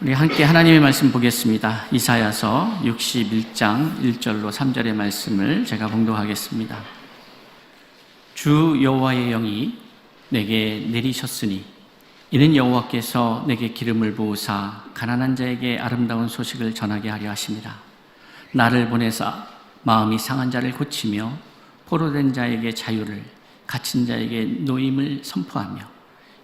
우리 함께 하나님의 말씀 보겠습니다. 이사야서 61장 1절로 3절의 말씀을 제가 봉독하겠습니다. 주 여호와의 영이 내게 내리셨으니 이는 여호와께서 내게 기름을 부으사 가난한 자에게 아름다운 소식을 전하게 하려 하심이라. 나를 보내사 마음이 상한 자를 고치며 포로된 자에게 자유를, 갇힌 자에게 노임을 선포하며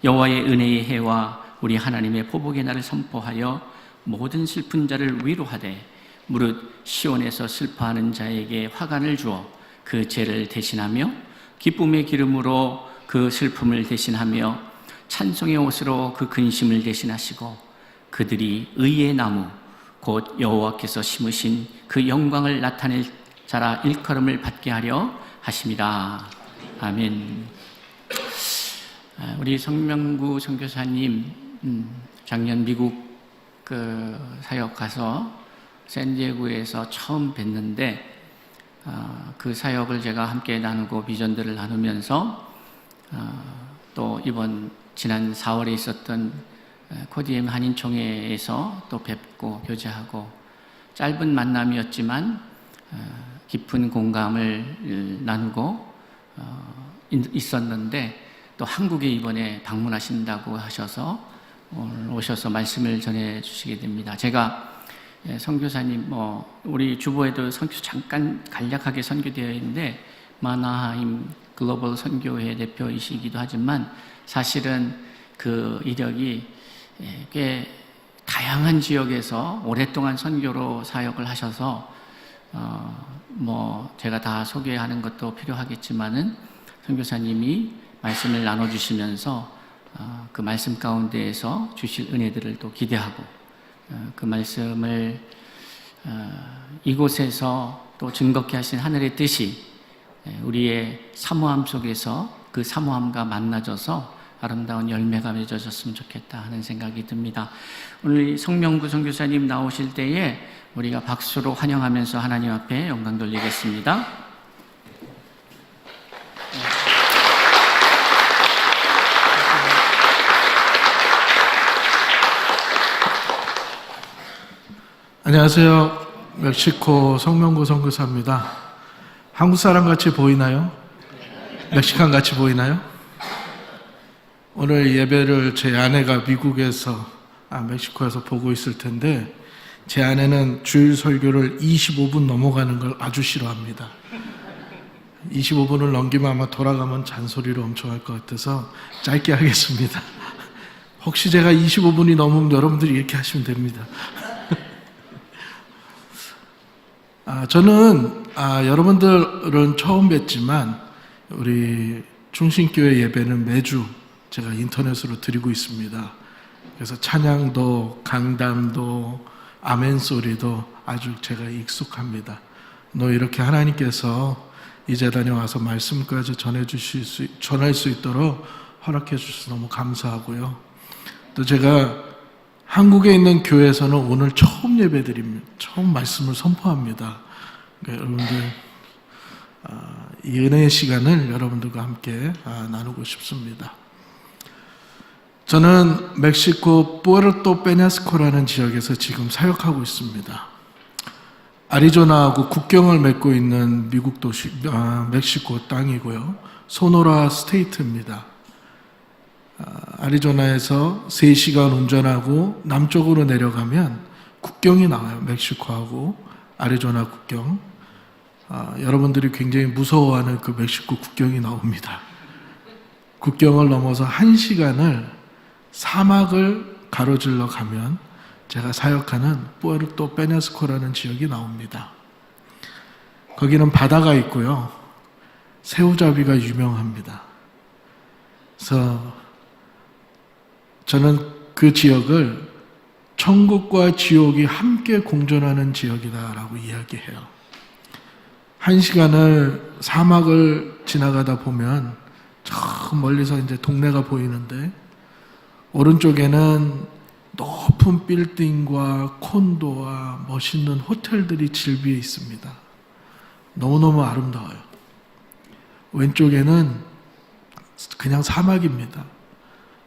여호와의 은혜의 해와 우리 하나님의 보복의 날을 선포하여 모든 슬픈 자를 위로하되 무릇 시온에서 슬퍼하는 자에게 화관을 주어 그 죄를 대신하며 기쁨의 기름으로 그 슬픔을 대신하며 찬송의 옷으로 그 근심을 대신하시고 그들이 의의 나무 곧 여호와께서 심으신 그 영광을 나타낼 자라 일컬음을 받게 하려 하심이라. 아멘. 우리 성명구 선교사님 작년 미국 사역 가서 샌디에고에서 처음 뵀는데 그 사역을 제가 함께 나누고 비전들을 나누면서 또 이번 지난 4월에 있었던 코디엠 한인총회에서 또 뵙고 교제하고 짧은 만남이었지만 깊은 공감을 나누고 있었는데 또 한국에 이번에 방문하신다고 하셔서 오늘 오셔서 말씀을 전해주시게 됩니다. 제가 선교사님 우리 주보에도 선교 잠깐 간략하게 선교되어 있는데 마나하임 글로벌 선교회 대표이시기도 하지만 사실은 그 이력이 꽤 다양한 지역에서 오랫동안 선교로 사역을 하셔서 제가 다 소개하는 것도 필요하겠지만은 선교사님이 말씀을 나눠주시면서 그 말씀 가운데에서 주실 은혜들을 또 기대하고 그 말씀을 이곳에서 또 즐겁게 하신 하늘의 뜻이 우리의 사모함 속에서 그 사모함과 만나져서 아름다운 열매가 맺어졌으면 좋겠다 하는 생각이 듭니다. 오늘 성명구 선교사님 나오실 때에 우리가 박수로 환영하면서 하나님 앞에 영광 돌리겠습니다. 안녕하세요. 멕시코 성명구 선교사입니다. 한국 사람 같이 보이나요? 멕시칸 같이 보이나요? 오늘 예배를 제 아내가 미국에서 멕시코에서 보고 있을 텐데 제 아내는 주일 설교를 25분 넘어가는 걸 아주 싫어합니다. 25분을 넘기면 아마 돌아가면 잔소리를 엄청 할 것 같아서 짧게 하겠습니다. 혹시 제가 25분이 넘으면 여러분들이 이렇게 하시면 됩니다. 저는 여러분들은 처음 뵀지만 우리 충신교회 예배는 매주 제가 인터넷으로 드리고 있습니다. 그래서 찬양도 강담도 아멘 소리도 아주 제가 익숙합니다. 이렇게 하나님께서 이 재단에 와서 말씀까지 전할 수 있도록 허락해 주셔서 너무 감사하고요. 또 제가 한국에 있는 교회에서는 오늘 처음 예배드립니다. 처음 말씀을 선포합니다. 그러니까 여러분들 이 은혜의 시간을 여러분들과 함께 나누고 싶습니다. 저는 멕시코 푸에르토 페냐스코라는 지역에서 지금 사역하고 있습니다. 아리조나하고 국경을 맺고 있는 미국 도시 멕시코 땅이고요. 소노라 스테이트입니다. 아리조나에서 3시간 운전하고 남쪽으로 내려가면 국경이 나와요. 멕시코하고 아리조나 국경. 여러분들이 굉장히 무서워하는 그 멕시코 국경이 나옵니다. 국경을 넘어서 1시간을 사막을 가로질러 가면 제가 사역하는 푸에르토 페냐스코라는 지역이 나옵니다. 거기는 바다가 있고요. 새우잡이가 유명합니다. 그래서 저는 그 지역을 천국과 지옥이 함께 공존하는 지역이다라고 이야기해요. 1시간을 사막을 지나가다 보면 저 멀리서 이제 동네가 보이는데 오른쪽에는 높은 빌딩과 콘도와 멋있는 호텔들이 질비해 있습니다. 너무너무 아름다워요. 왼쪽에는 그냥 사막입니다.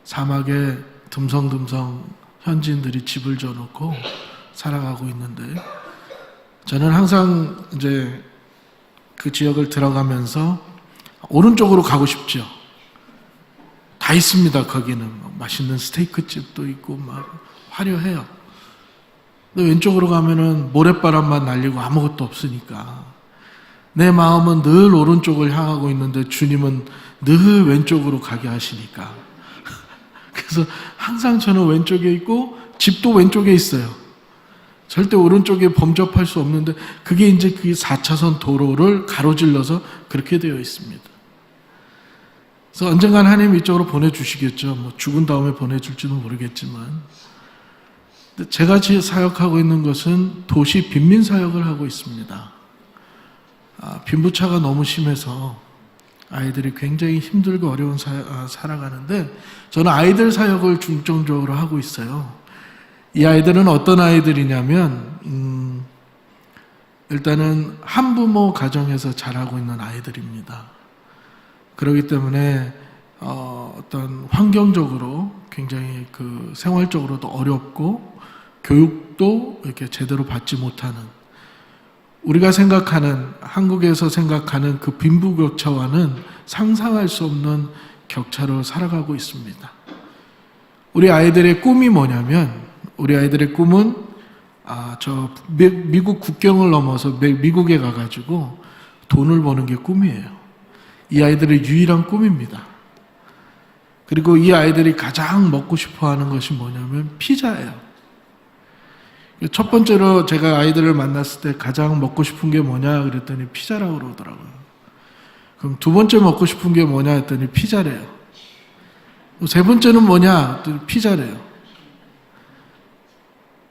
사막에 듬성듬성 현지인들이 집을 져놓고 살아가고 있는데, 저는 항상 이제 그 지역을 들어가면서 오른쪽으로 가고 싶죠. 다 있습니다. 거기는 맛있는 스테이크 집도 있고 막 화려해요. 근데 왼쪽으로 가면은 모래바람만 날리고 아무것도 없으니까 내 마음은 늘 오른쪽을 향하고 있는데 주님은 늘 왼쪽으로 가게 하시니까 그래서 항상 저는 왼쪽에 있고 집도 왼쪽에 있어요. 절대 오른쪽에 범접할 수 없는데 그게 이제 그 4차선 도로를 가로질러서 그렇게 되어 있습니다. 그래서 언젠간 하나님 이쪽으로 보내주시겠죠. 뭐 죽은 다음에 보내줄지도 모르겠지만, 근데 제가 사역하고 있는 것은 도시 빈민 사역을 하고 있습니다. 빈부차가 너무 심해서 아이들이 굉장히 힘들고 어려운 살아가는데, 저는 아이들 사역을 중점적으로 하고 있어요. 이 아이들은 어떤 아이들이냐면 일단은 한부모 가정에서 자라고 있는 아이들입니다. 그렇기 때문에 어떤 환경적으로 굉장히 그 생활적으로도 어렵고 교육도 이렇게 제대로 받지 못하는, 우리가 생각하는, 한국에서 생각하는 그 빈부격차와는 상상할 수 없는 격차로 살아가고 있습니다. 우리 아이들의 꿈이 뭐냐면, 우리 아이들의 꿈은 미국 국경을 넘어서 미국에 가가지고 돈을 버는 게 꿈이에요. 이 아이들의 유일한 꿈입니다. 그리고 이 아이들이 가장 먹고 싶어 하는 것이 뭐냐면 피자예요. 첫 번째로 제가 아이들을 만났을 때 가장 먹고 싶은 게 뭐냐 그랬더니 피자라고 그러더라고요. 그럼 두 번째 먹고 싶은 게 뭐냐 했더니 피자래요. 세 번째는 뭐냐 했더니 피자래요.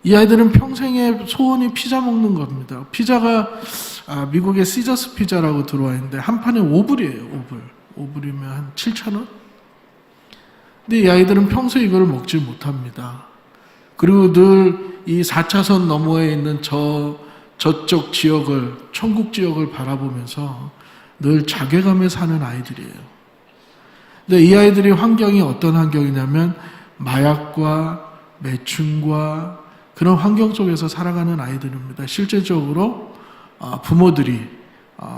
이 아이들은 평생의 소원이 피자 먹는 겁니다. 피자가 미국의 시저스 피자라고 들어와 있는데 한 판에 5불이에요. 5불이면 한 7,000원? 근데 이 아이들은 평소에 이걸 먹지 못합니다. 그리고 늘 이 4차선 너머에 있는 저쪽 지역을, 천국 지역을 바라보면서 늘 자괴감에 사는 아이들이에요. 근데 이 아이들이 환경이 어떤 환경이냐면 마약과 매춘과 그런 환경 속에서 살아가는 아이들입니다. 실제적으로 부모들이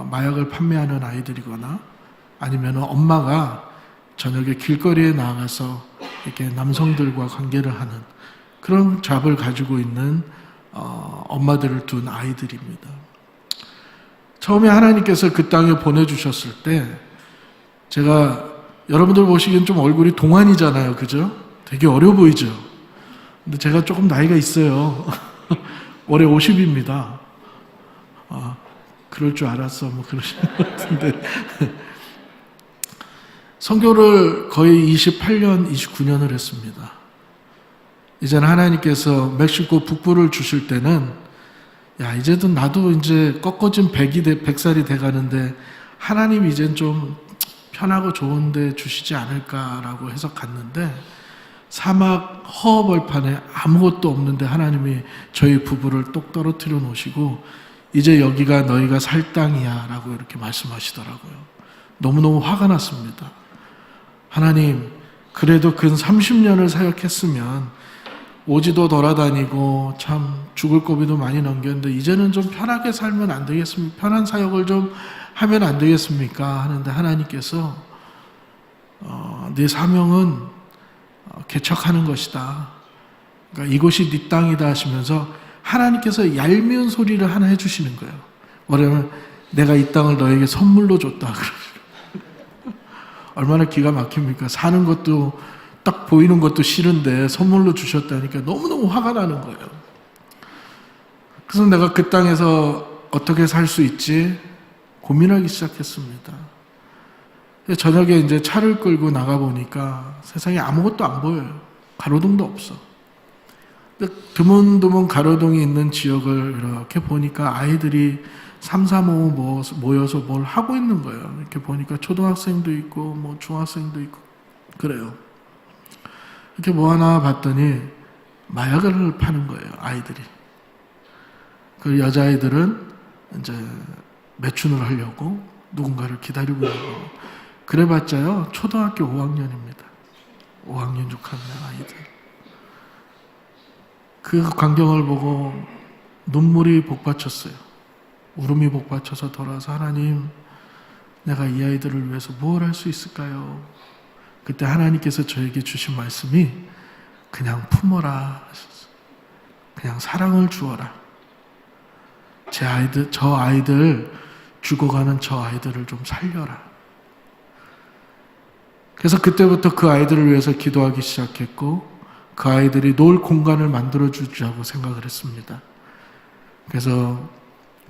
마약을 판매하는 아이들이거나 아니면 엄마가 저녁에 길거리에 나가서 이렇게 남성들과 관계를 하는 그런 잡을 가지고 있는 엄마들을 둔 아이들입니다. 처음에 하나님께서 그 땅에 보내주셨을 때 제가, 여러분들 보시기엔 좀 얼굴이 동안이잖아요. 그죠? 되게 어려 보이죠? 근데 제가 조금 나이가 있어요. 올해 50입니다. 그럴 줄 알았어. 뭐 그러시는 것 같은데. 선교를 거의 28년, 29년을 했습니다. 이제는 하나님께서 멕시코 북부를 주실 때는, 야, 이제도 나도 이제 꺾어진 100살이 돼가는데, 하나님 이젠 좀 편하고 좋은데 주시지 않을까라고 해서 갔는데, 사막 허허벌판에 아무것도 없는데 하나님이 저희 부부를 똑 떨어뜨려 놓으시고 이제 여기가 너희가 살 땅이야 라고 이렇게 말씀하시더라고요. 너무너무 화가 났습니다. 하나님, 그래도 근 30년을 사역했으면 오지도 돌아다니고 참 죽을 고비도 많이 넘겼는데 이제는 좀 편하게 살면 안 되겠습니까? 편한 사역을 좀 하면 안 되겠습니까? 하는데 하나님께서 네 사명은 개척하는 것이다. 그러니까 이곳이 네 땅이다 하시면서 하나님께서 얄미운 소리를 하나 해주시는 거예요. 뭐냐면 내가 이 땅을 너에게 선물로 줬다. 얼마나 기가 막힙니까? 사는 것도 딱 보이는 것도 싫은데 선물로 주셨다니까 너무너무 화가 나는 거예요. 그래서 내가 그 땅에서 어떻게 살 수 있지? 고민하기 시작했습니다. 저녁에 이제 차를 끌고 나가보니까 세상에 아무것도 안 보여요. 가로등도 없어. 드문드문 가로등이 있는 지역을 이렇게 보니까 아이들이 3, 4, 5 모여서 뭘 하고 있는 거예요. 이렇게 보니까 초등학생도 있고 뭐 중학생도 있고 그래요. 이렇게 뭐 하나 봤더니 마약을 파는 거예요. 아이들이. 그 여자아이들은 이제 매춘을 하려고 누군가를 기다리고 있는 거예요. 그래봤자요 초등학교 5학년입니다. 5학년 6학년 아이들. 그 광경을 보고 눈물이 복받쳤어요. 울음이 복받쳐서 돌아서 하나님, 내가 이 아이들을 위해서 무엇 할 수 있을까요? 그때 하나님께서 저에게 주신 말씀이 그냥 품어라 하셨어요. 그냥 사랑을 주어라. 저 아이들, 죽어가는 저 아이들을 좀 살려라. 그래서 그때부터 그 아이들을 위해서 기도하기 시작했고, 그 아이들이 놀 공간을 만들어 주자고 생각을 했습니다. 그래서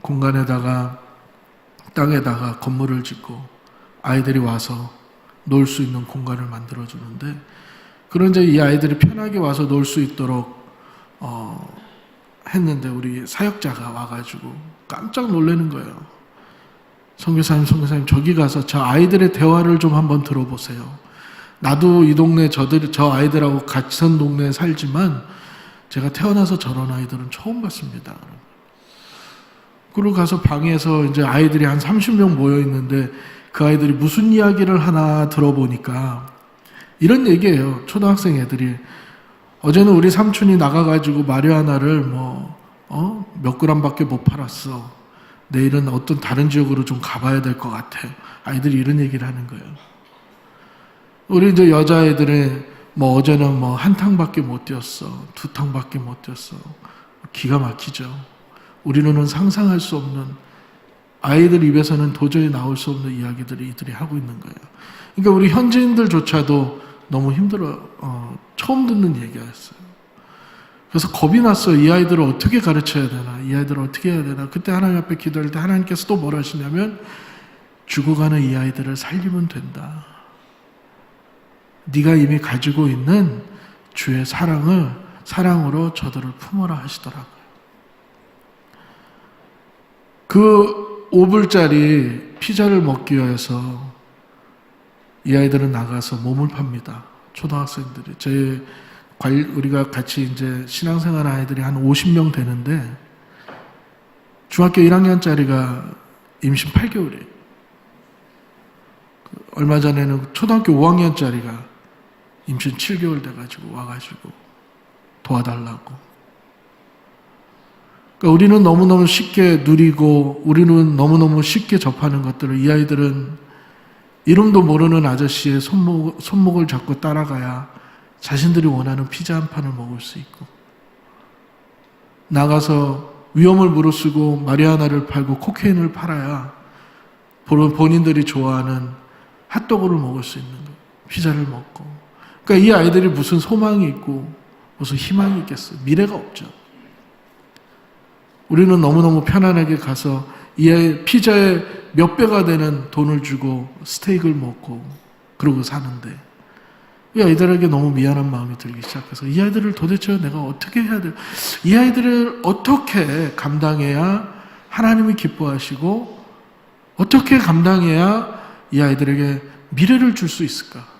공간에다가, 땅에다가 건물을 짓고 아이들이 와서 놀 수 있는 공간을 만들어 주는데, 그런 이제 이 아이들이 편하게 와서 놀 수 있도록 했는데, 우리 사역자가 와가지고 깜짝 놀라는 거예요. 선교사님, 저기 가서 저 아이들의 대화를 좀 한번 들어보세요. 나도 이 동네 저 아이들하고 같은 동네에 살지만 제가 태어나서 저런 아이들은 처음 봤습니다. 그리고 가서 방에서 이제 아이들이 한 30명 모여 있는데, 그 아이들이 무슨 이야기를 하나 들어보니까 이런 얘기예요. 초등학생 애들이, 어제는 우리 삼촌이 나가가지고 마리화나를 몇 그램밖에 못 팔았어. 내일은 어떤 다른 지역으로 좀 가봐야 될 것 같아. 아이들이 이런 얘기를 하는 거예요. 우리 이제 여자애들은 어제는 한 탕밖에 못 뛰었어. 2탕밖에 못 뛰었어. 기가 막히죠. 우리는 상상할 수 없는, 아이들 입에서는 도저히 나올 수 없는 이야기들을 이들이 하고 있는 거예요. 그러니까 우리 현지인들조차도 너무 힘들어, 처음 듣는 얘기였어요. 그래서 겁이 났어요. 이 아이들을 어떻게 가르쳐야 되나, 이 아이들을 어떻게 해야 되나. 그때 하나님 앞에 기도할 때 하나님께서 또 뭘 하시냐면, 죽어가는 이 아이들을 살리면 된다. 네가 이미 가지고 있는 주의 사랑으로 저들을 품어라 하시더라고요. 그 5불짜리 피자를 먹기 위해서 이 아이들은 나가서 몸을 팝니다. 초등학생들이. 우리가 같이 이제 신앙생활 아이들이 한 50명 되는데, 중학교 1학년짜리가 임신 8개월이에요. 얼마 전에는 초등학교 5학년짜리가 임신 7개월 돼가지고 와가지고 도와달라고. 그러니까 우리는 너무너무 쉽게 누리고, 우리는 너무너무 쉽게 접하는 것들을, 이 아이들은 이름도 모르는 아저씨의 손목을 잡고 따라가야 자신들이 원하는 피자 한 판을 먹을 수 있고, 나가서 위험을 무릅쓰고 마리아나를 팔고 코케인을 팔아야 본인들이 좋아하는 핫도그를 먹을 수 있는 거예요. 피자를 먹고. 그러니까 이 아이들이 무슨 소망이 있고 무슨 희망이 있겠어요? 미래가 없죠. 우리는 너무너무 편안하게 가서 이 아이 피자에 몇 배가 되는 돈을 주고 스테이크를 먹고 그러고 사는데, 이 아이들에게 너무 미안한 마음이 들기 시작해서 이 아이들을 도대체 내가 어떻게 해야 돼요? 이 아이들을 어떻게 감당해야 하나님이 기뻐하시고, 어떻게 감당해야 이 아이들에게 미래를 줄 수 있을까?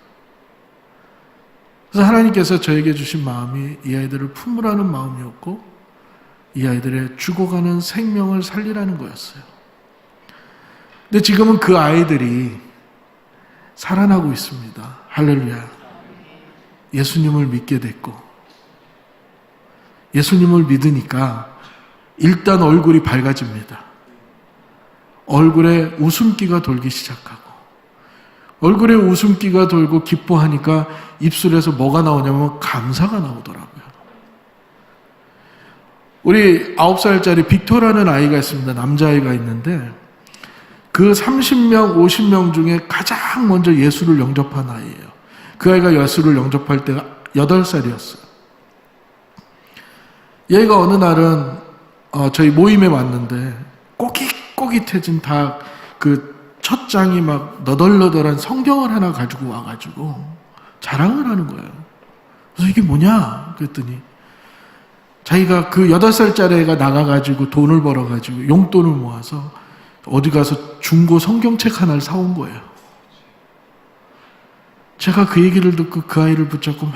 그래서 하나님께서 저에게 주신 마음이 이 아이들을 품으라는 마음이었고, 이 아이들의 죽어가는 생명을 살리라는 거였어요. 근데 지금은 그 아이들이 살아나고 있습니다. 할렐루야. 예수님을 믿게 됐고, 예수님을 믿으니까 일단 얼굴이 밝아집니다. 얼굴에 웃음기가 돌기 시작하고, 얼굴에 웃음기가 돌고 기뻐하니까 입술에서 뭐가 나오냐면 감사가 나오더라고요. 우리 9살짜리 빅토라는 아이가 있습니다. 남자아이가 있는데, 그 30명, 50명 중에 가장 먼저 예수를 영접한 아이예요. 그 아이가 예수를 영접할 때가 8살이었어요. 얘가 어느 날은 저희 모임에 왔는데, 꼬깃꼬깃해진 다 그 첫 장이 막 너덜너덜한 성경을 하나 가지고 와가지고 자랑을 하는 거예요. 그래서 이게 뭐냐? 그랬더니 자기가 그 8살짜리 애가 나가가지고 돈을 벌어가지고 용돈을 모아서 어디 가서 중고 성경책 하나를 사온 거예요. 제가 그 얘기를 듣고 그 아이를 붙잡고 막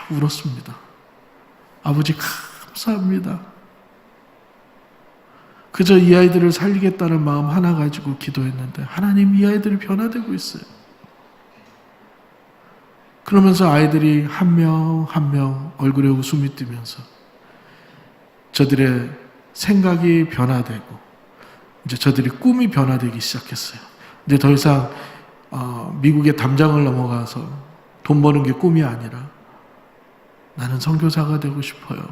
울었습니다. 아버지 감사합니다. 그저 이 아이들을 살리겠다는 마음 하나 가지고 기도했는데 하나님, 이 아이들이 변화되고 있어요. 그러면서 아이들이 한 명 한 명 얼굴에 웃음이 띄면서 저들의 생각이 변화되고 이제 저들의 꿈이 변화되기 시작했어요. 이제 더 이상 미국의 담장을 넘어가서 돈 버는 게 꿈이 아니라 나는 선교사가 되고 싶어요.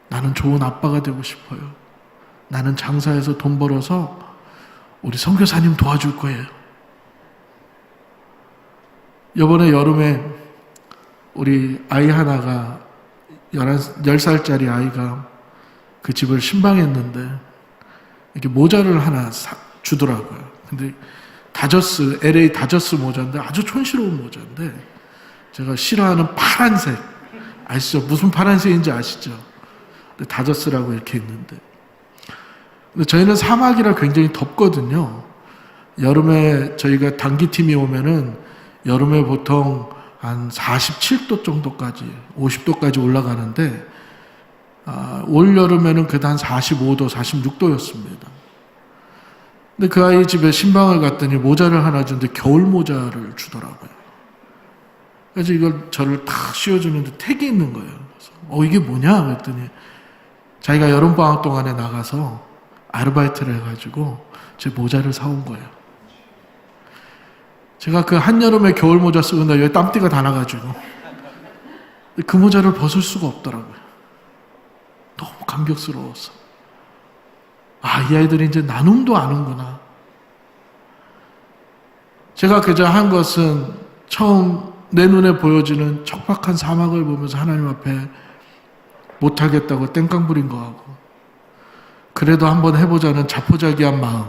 나는 좋은 아빠가 되고 싶어요. 나는 장사해서 돈 벌어서 우리 선교사님 도와줄 거예요. 이번에 여름에 우리 아이 하나가 10살짜리 아이가 그 집을 신방했는데 이렇게 모자를 하나 주더라고요. 근데 LA 다저스 모자인데 아주 촌스러운 모자인데 제가 싫어하는 파란색 아시죠? 무슨 파란색인지 아시죠? 다저스라고 이렇게 있는데 근데 저희는 사막이라 굉장히 덥거든요. 여름에 저희가 단기팀이 오면은 여름에 보통 한 47도 정도까지 50도까지 올라가는데 올 여름에는 그때 한 45도 46도였습니다. 근데 그 아이 집에 신방을 갔더니 모자를 하나 주는데 겨울 모자를 주더라고요. 그래서 이걸 저를 탁 씌워주는데 택이 있는 거예요. 그래서 이게 뭐냐 그랬더니 자기가 여름방학 동안에 나가서 아르바이트를 해가지고 제 모자를 사온 거예요. 제가 그 한여름에 겨울 모자 쓰고 나 여기 땀띠가 다 나가지고 그 모자를 벗을 수가 없더라고요. 너무 감격스러워서 이 아이들이 이제 나눔도 아는구나. 제가 그저 한 것은 처음 내 눈에 보여지는 척박한 사막을 보면서 하나님 앞에 못하겠다고 땡깡 부린 거하고 그래도 한번 해보자는 자포자기한 마음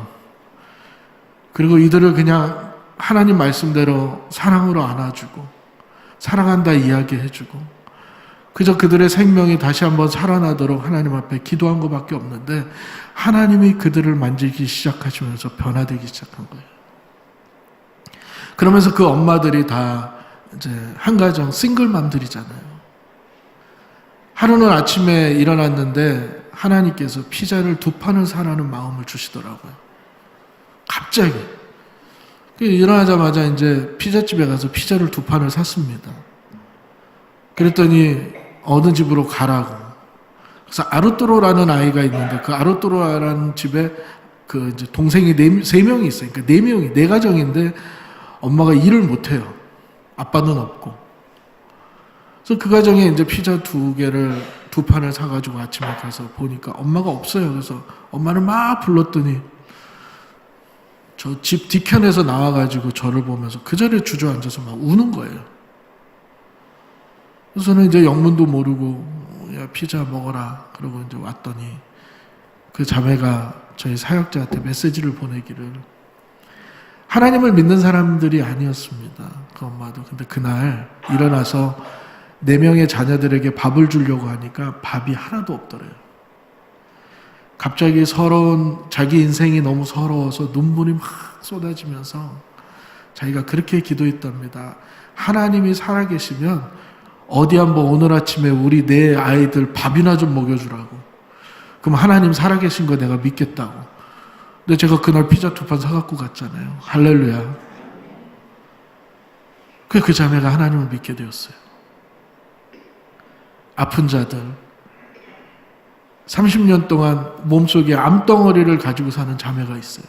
그리고 이들을 그냥 하나님 말씀대로 사랑으로 안아주고 사랑한다 이야기해주고 그저 그들의 생명이 다시 한번 살아나도록 하나님 앞에 기도한 것밖에 없는데 하나님이 그들을 만지기 시작하시면서 변화되기 시작한 거예요. 그러면서 그 엄마들이 다 이제 한가정 싱글맘들이잖아요. 하루는 아침에 일어났는데 하나님께서 피자를 2판을 사라는 마음을 주시더라고요. 갑자기. 일어나자마자 이제 피자집에 가서 피자를 2판을 샀습니다. 그랬더니 어느 집으로 가라고. 그래서 아르뚜로라는 아이가 있는데 그 아르뚜로라는 집에 그 이제 동생이 3명이 있어요. 그러니까 4명이, 4가정인데 엄마가 일을 못해요. 아빠는 없고. 그래서 그 가정에 이제 피자 2판을 사가지고 아침에 가서 보니까 엄마가 없어요. 그래서 엄마를 막 불렀더니 저 집 뒤편에서 나와가지고 저를 보면서 그 자리에 주저앉아서 막 우는 거예요. 그래서 저는 이제 영문도 모르고 야 피자 먹어라 그러고 이제 왔더니 그 자매가 저희 사역자한테 메시지를 보내기를 하나님을 믿는 사람들이 아니었습니다. 그 엄마도. 근데 그날 일어나서 4명의 자녀들에게 밥을 주려고 하니까 밥이 하나도 없더래요. 갑자기 자기 인생이 너무 서러워서 눈물이 막 쏟아지면서 자기가 그렇게 기도했답니다. 하나님이 살아계시면 어디 한번 오늘 아침에 우리 내 아이들 밥이나 좀 먹여주라고. 그럼 하나님 살아계신 거 내가 믿겠다고. 근데 제가 그날 피자 2판 사갖고 갔잖아요. 할렐루야. 그 자매가 하나님을 믿게 되었어요. 아픈 자들, 30년 동안 몸속에 암덩어리를 가지고 사는 자매가 있어요.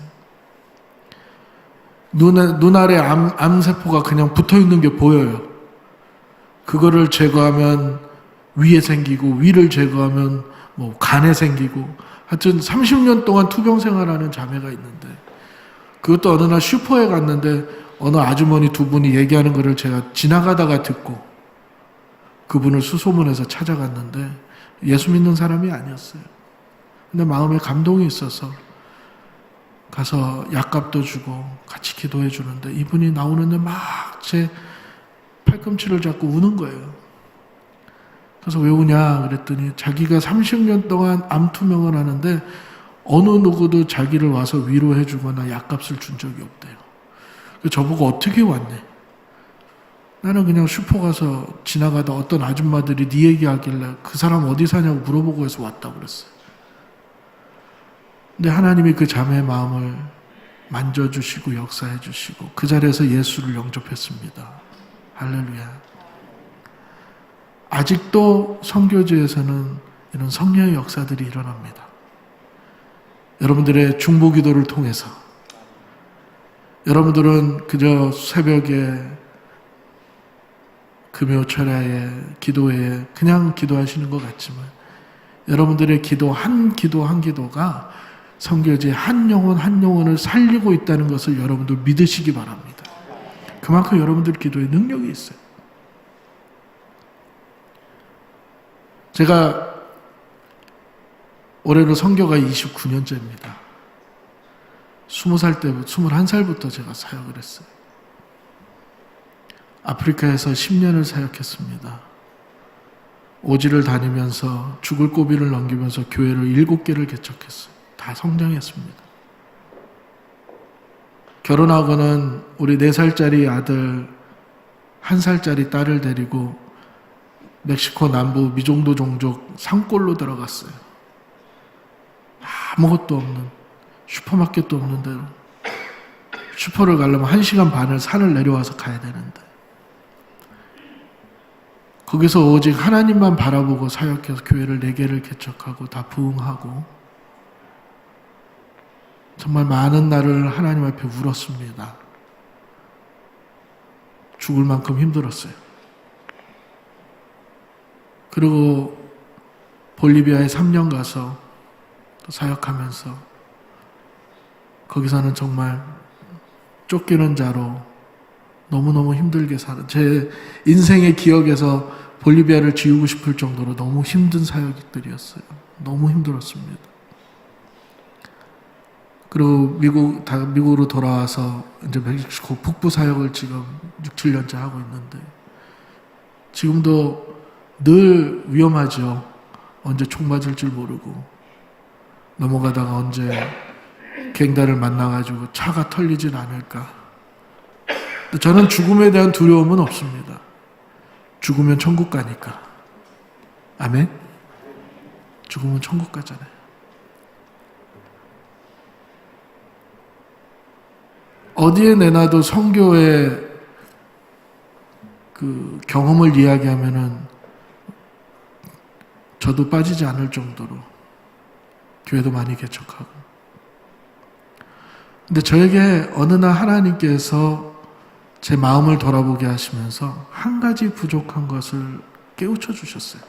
눈 아래 암세포가 그냥 붙어있는 게 보여요. 그거를 제거하면 위에 생기고 위를 제거하면 뭐 간에 생기고 하여튼 30년 동안 투병 생활하는 자매가 있는데 그것도 어느 날 슈퍼에 갔는데 어느 아주머니 2분이 얘기하는 거를 제가 지나가다가 듣고 그분을 수소문해서 찾아갔는데 예수 믿는 사람이 아니었어요. 근데 마음에 감동이 있어서 가서 약값도 주고 같이 기도해 주는데 이분이 나오는데 막 제 팔꿈치를 잡고 우는 거예요. 그래서 왜 우냐 그랬더니 자기가 30년 동안 암투명을 하는데 어느 누구도 자기를 와서 위로해 주거나 약값을 준 적이 없대요. 저보고 어떻게 왔네. 나는 그냥 슈퍼 가서 지나가다 어떤 아줌마들이 네 얘기하길래 그 사람 어디 사냐고 물어보고 해서 왔다고 그랬어요. 근데 하나님이 그 자매의 마음을 만져주시고 역사해 주시고 그 자리에서 예수를 영접했습니다. 할렐루야. 아직도 선교지에서는 이런 성령의 역사들이 일어납니다. 여러분들의 중보기도를 통해서 여러분들은 그저 새벽에 금요철야에 기도에 그냥 기도하시는 것 같지만 여러분들의 기도 한 기도가 선교지 한 영혼 한 영혼을 살리고 있다는 것을 여러분들 믿으시기 바랍니다. 그만큼 여러분들 기도에 능력이 있어요. 제가 올해로 선교가 29년째입니다. 21살부터 제가 사역을 했어요. 아프리카에서 10년을 사역했습니다. 오지를 다니면서 죽을 고비를 넘기면서 교회를 7개를 개척했어요. 다 성장했습니다. 결혼하고는 우리 4살짜리 아들, 1살짜리 딸을 데리고 멕시코 남부 미종도 종족 산골로 들어갔어요. 아무것도 없는, 슈퍼마켓도 없는 데로. 슈퍼를 가려면 1시간 반을 산을 내려와서 가야 되는데 거기서 오직 하나님만 바라보고 사역해서 교회를 4개를 개척하고 다 부흥하고 정말 많은 날을 하나님 앞에 울었습니다. 죽을 만큼 힘들었어요. 그리고 볼리비아에 3년 가서 또 사역하면서 거기서는 정말 쫓기는 자로 너무너무 힘들게 제 인생의 기억에서 볼리비아를 지우고 싶을 정도로 너무 힘든 사역들이었어요. 너무 힘들었습니다. 그리고 미국으로 돌아와서 이제 멕시코 북부 사역을 지금 6, 7년째 하고 있는데 지금도 늘 위험하죠. 언제 총 맞을 줄 모르고 넘어가다가 언제 갱단을 만나가지고 차가 털리진 않을까. 저는 죽음에 대한 두려움은 없습니다. 죽으면 천국 가니까. 아멘? 죽으면 천국 가잖아요. 어디에 내놔도 선교의 그 경험을 이야기하면은 저도 빠지지 않을 정도로 교회도 많이 개척하고. 근데 저에게 어느 날 하나님께서 제 마음을 돌아보게 하시면서 한 가지 부족한 것을 깨우쳐 주셨어요.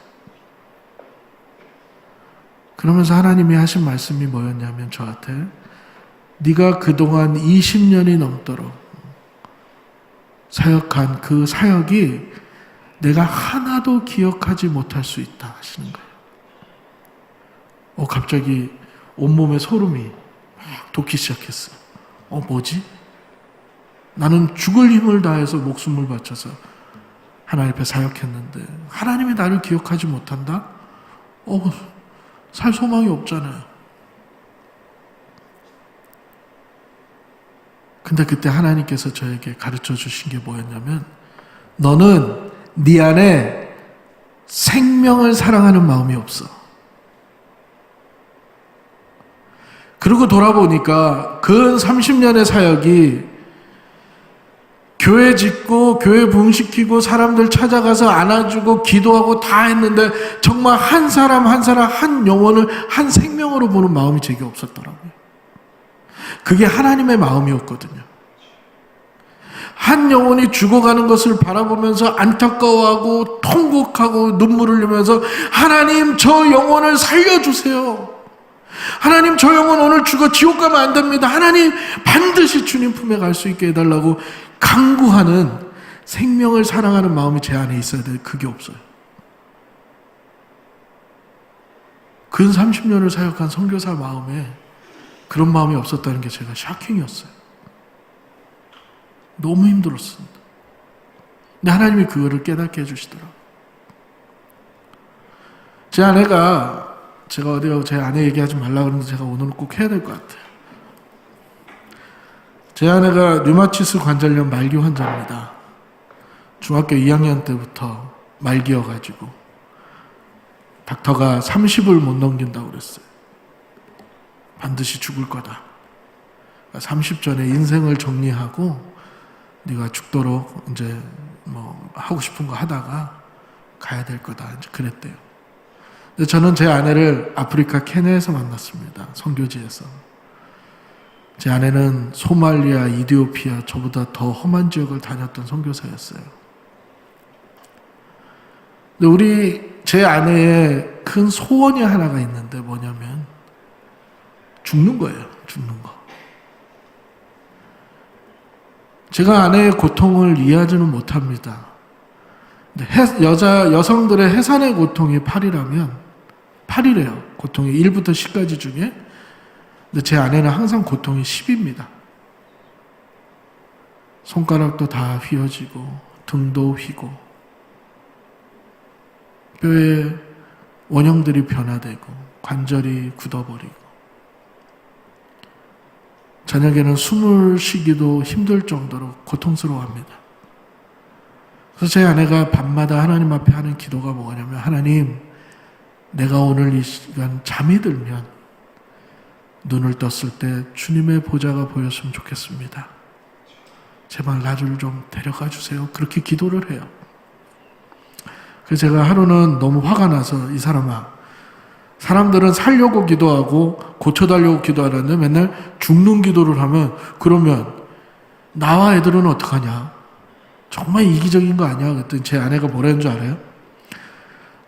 그러면서 하나님이 하신 말씀이 뭐였냐면 저한테 네가 그동안 20년이 넘도록 사역한 그 사역이 내가 하나도 기억하지 못할 수 있다 하시는 거예요. 갑자기 온몸에 소름이 막 돋기 시작했어요. 뭐지? 나는 죽을 힘을 다해서 목숨을 바쳐서 하나님 앞에 사역했는데 하나님이 나를 기억하지 못한다? 살 소망이 없잖아요. 근데 그때 하나님께서 저에게 가르쳐 주신 게 뭐였냐면 너는 네 안에 생명을 사랑하는 마음이 없어. 그러고 돌아보니까 근 30년의 사역이 교회 짓고 교회 부흥시키고 사람들 찾아가서 안아주고 기도하고 다 했는데 정말 한 사람 한 영혼을 한 생명으로 보는 마음이 제게 없었더라고요. 그게 하나님의 마음이었거든요. 한 영혼이 죽어가는 것을 바라보면서 안타까워하고 통곡하고 눈물 흘리면서 하나님 저 영혼을 살려주세요. 하나님 저 영혼 오늘 죽어 지옥 가면 안 됩니다. 하나님 반드시 주님 품에 갈 수 있게 해달라고 간구하는 생명을 사랑하는 마음이 제 안에 있어야 돼. 그게 없어요. 근 30년을 사역한 선교사 마음에 그런 마음이 없었다는 게 제가 샤킹이었어요. 너무 힘들었습니다. 근데 하나님이 그거를 깨닫게 해주시더라고요. 제 아내가 제가 어디 가고 제 아내 얘기하지 말라고 그러는데 제가 오늘 꼭 해야 될 것 같아요. 제 아내가 류마티스 관절염 말기 환자입니다. 중학교 2학년 때부터 말기여가지고 닥터가 30을 못 넘긴다고 그랬어요. 반드시 죽을 거다. 30 전에 인생을 정리하고 네가 죽도록 이제 뭐 하고 싶은 거 하다가 가야 될 거다. 이제 그랬대요. 근데 저는 제 아내를 아프리카 케냐에서 만났습니다. 선교지에서. 제 아내는 소말리아, 이디오피아, 저보다 더 험한 지역을 다녔던 선교사였어요. 근데 제 아내의 큰 소원이 하나가 있는데 뭐냐면 죽는 거예요. 죽는 거. 제가 아내의 고통을 이해하지는 못합니다. 여성들의 해산의 고통이 8이라면 8이래요. 고통이 1부터 10까지 중에. 근데 제 아내는 항상 고통이 10입니다. 손가락도 다 휘어지고 등도 휘고 뼈에 원형들이 변화되고 관절이 굳어버리고 저녁에는 숨을 쉬기도 힘들 정도로 고통스러워합니다. 그래서 제 아내가 밤마다 하나님 앞에 하는 기도가 뭐냐면 하나님, 내가 오늘 이 시간 잠이 들면 눈을 떴을 때 주님의 보좌가 보였으면 좋겠습니다. 제발 나를 좀 데려가 주세요. 그렇게 기도를 해요. 그래서 제가 하루는 너무 화가 나서 이 사람들은 살려고 기도하고 고쳐달라고 기도하는데 맨날 죽는 기도를 하면 그러면 나와 애들은 어떡하냐? 정말 이기적인 거 아니야? 그랬더니 제 아내가 뭐라는 줄 알아요?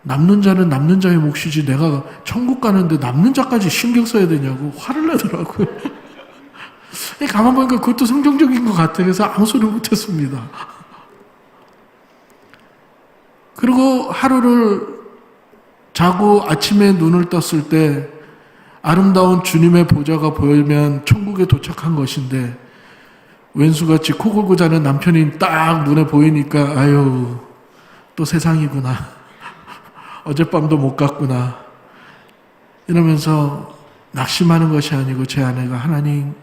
남는 자는 남는 자의 몫이지 내가 천국 가는데 남는 자까지 신경 써야 되냐고 화를 내더라고요. 가만 보니까 그것도 성경적인 것 같아. 그래서 아무 소리 못했습니다. 그리고 하루를 자고 아침에 눈을 떴을 때 아름다운 주님의 보좌가 보이면 천국에 도착한 것인데 왼수같이 코 골고 자는 남편이 딱 눈에 보이니까 아유 또 세상이구나. 어젯밤도 못 갔구나. 이러면서 낙심하는 것이 아니고 제 아내가 하나님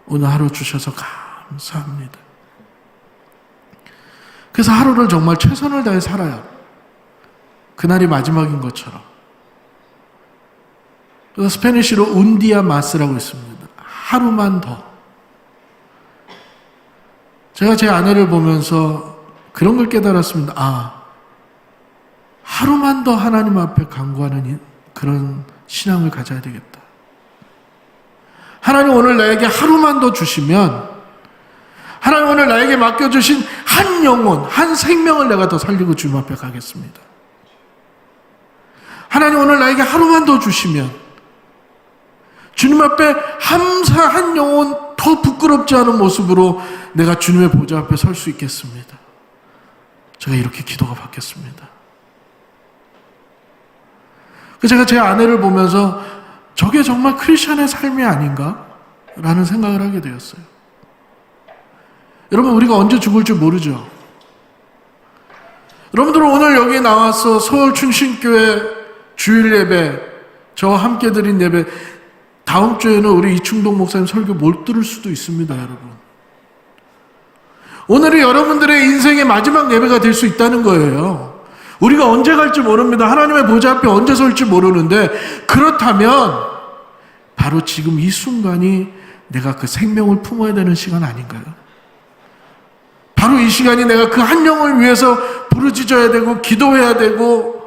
오늘 하루 주셔서 감사합니다. 그래서 하루를 정말 최선을 다해 살아요. 그날이 마지막인 것처럼. 그래서 스페니쉬로 운디아 마스라고 있습니다. 하루만 더. 제가 제 아내를 보면서 그런 걸 깨달았습니다. 하루만 더 하나님 앞에 간구하는 그런 신앙을 가져야 되겠다. 하나님 오늘 나에게 하루만 더 주시면 하나님 오늘 나에게 맡겨주신 한 영혼, 한 생명을 내가 더 살리고 주님 앞에 가겠습니다. 하나님 오늘 나에게 하루만 더 주시면 주님 앞에 한 영혼 더 부끄럽지 않은 모습으로 내가 주님의 보좌 앞에 설 수 있겠습니다. 제가 이렇게 기도가 바뀌었습니다. 제가 제 아내를 보면서 저게 정말 크리스천의 삶이 아닌가? 라는 생각을 하게 되었어요. 여러분 우리가 언제 죽을지 모르죠. 여러분들은 오늘 여기 나와서 서울 충신교회 주일 예배 저와 함께 드린 예배 다음 주에는 우리 이충동 목사님 설교 못 들을 수도 있습니다. 여러분 오늘이 여러분들의 인생의 마지막 예배가 될 수 있다는 거예요. 우리가 언제 갈지 모릅니다. 하나님의 보좌 앞에 언제 설지 모르는데 그렇다면 바로 지금 이 순간이 내가 그 생명을 품어야 되는 시간 아닌가요? 바로 이 시간이 내가 그 한 영을 위해서 부르짖어야 되고 기도해야 되고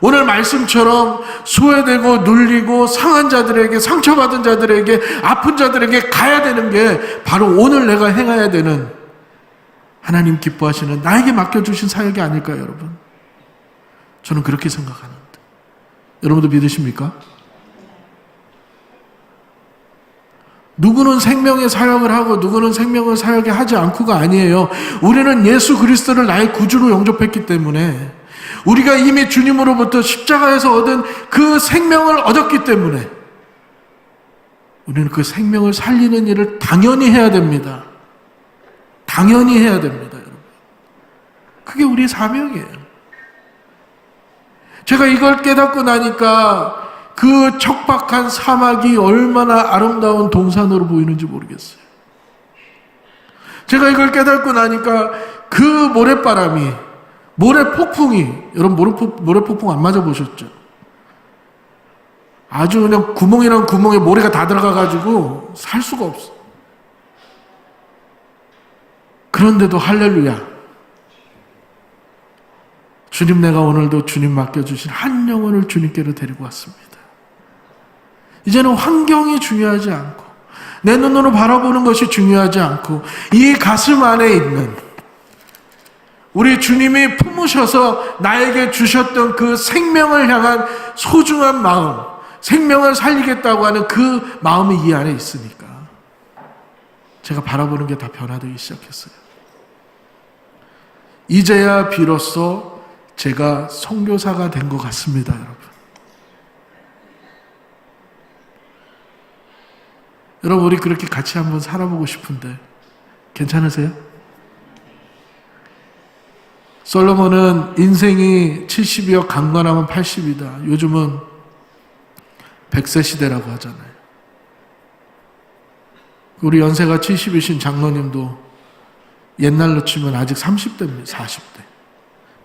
오늘 말씀처럼 소외되고 눌리고 상한 자들에게 상처받은 자들에게 아픈 자들에게 가야 되는 게 바로 오늘 내가 행해야 되는 하나님 기뻐하시는 나에게 맡겨주신 사역이 아닐까요 여러분? 저는 그렇게 생각하는데 여러분도 믿으십니까? 누구는 생명의 사역을 하고 누구는 생명의 사역을 하지 않고가 아니에요. 우리는 예수 그리스도를 나의 구주로 영접했기 때문에 우리가 이미 주님으로부터 십자가에서 얻은 그 생명을 얻었기 때문에 우리는 그 생명을 살리는 일을 당연히 해야 됩니다. 당연히 해야 됩니다. 여러분. 그게 우리의 사명이에요. 제가 이걸 깨닫고 나니까 그 척박한 사막이 얼마나 아름다운 동산으로 보이는지 모르겠어요. 제가 이걸 깨닫고 나니까 그 모래바람이 모래폭풍이 여러분 모래폭풍 안 맞아보셨죠? 아주 그냥 구멍이란 구멍에 모래가 다 들어가가지고 살 수가 없어. 그런데도 할렐루야 주님, 내가 오늘도 주님 맡겨주신 한 영혼을 주님께로 데리고 왔습니다. 이제는 환경이 중요하지 않고 내 눈으로 바라보는 것이 중요하지 않고 이 가슴 안에 있는 우리 주님이 품으셔서 나에게 주셨던 그 생명을 향한 소중한 마음, 생명을 살리겠다고 하는 그 마음이 이 안에 있으니까 제가 바라보는 게 다 변화되기 시작했어요. 이제야 비로소 제가 선교사가 된 것 같습니다, 여러분. 여러분, 우리 그렇게 같이 한번 살아보고 싶은데 괜찮으세요? 솔로몬은 인생이 70이여 강건하면 80이다. 요즘은 100세 시대라고 하잖아요. 우리 연세가 70이신 장로님도 옛날로 치면 아직 30대입니다. 40대.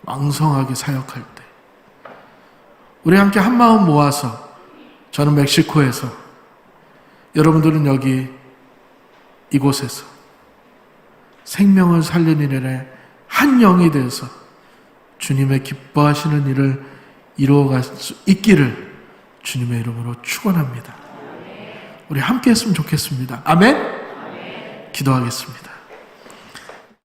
왕성하게 사역할 때. 우리 함께 한 마음 모아서, 저는 멕시코에서, 여러분들은 여기 이곳에서 생명을 살리는 일에 한 영이 되어서 주님의 기뻐하시는 일을 이루어갈 수 있기를 주님의 이름으로 축원합니다. 우리 함께 했으면 좋겠습니다. 아멘? 기도하겠습니다.